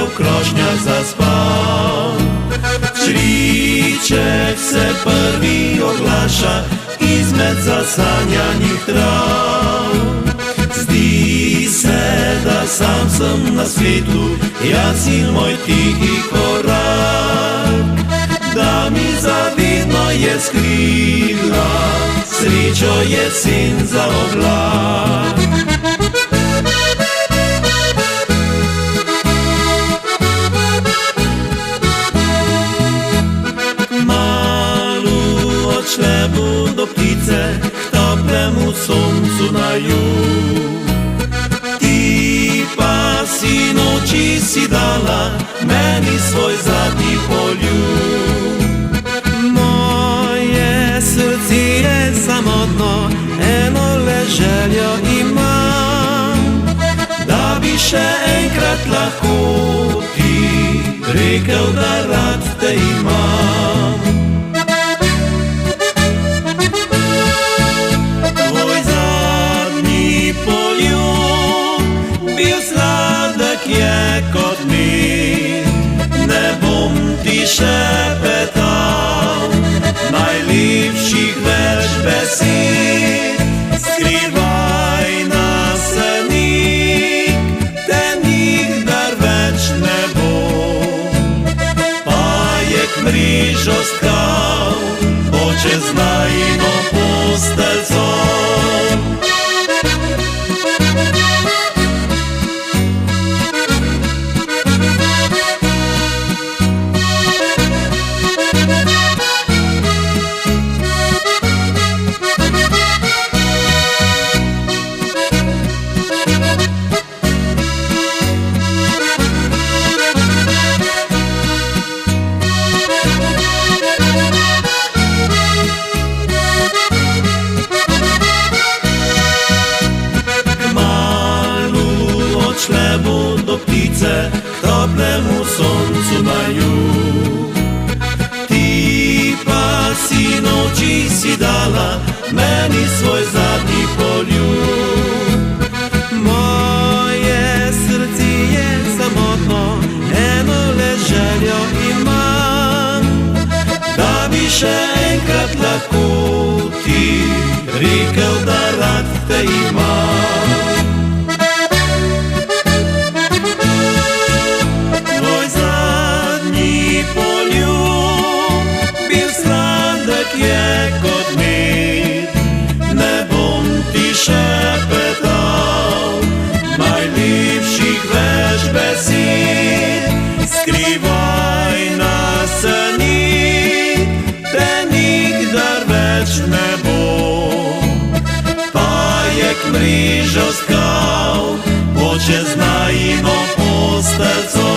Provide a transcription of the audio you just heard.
v krošnjah zaspal. Čriček se prvi oglaša izmed zasanjanih trav. Zdi se, da sam sem na svetu, jaz in moj tihi korak. Da mi zavedno je skrila, srečo jesen za oblak. Odšle bodo ptice k toplemu soncu na jug. Ti pa si noči si dala meni svoj zadnji poljub. Moje srce je samotno, eno le željo imam, da bi še enkrat lahko ti rekel, da rad te imam. Bil sladek je kot med, ne bom ti šepetal najlepših več besed. Skrivaj nasenik, te nikdar več ne bom. Pajek mrežo stkal, bo čez najino postelco. Odšle bodo ptice k toplemu soncu na jug. Ti pa si noči si dala meni svoj zadnji poljub. Moje srce je samotno, eno le željo imam, da bi še enkrat lahko ti rekel, da rad te imam. Je kot med, ne bom ti šepetal najlepših več besed. Skrivaj nasenik, te nikdar več ne bom. Pajek mrežo stkal, bo čez najino postelco.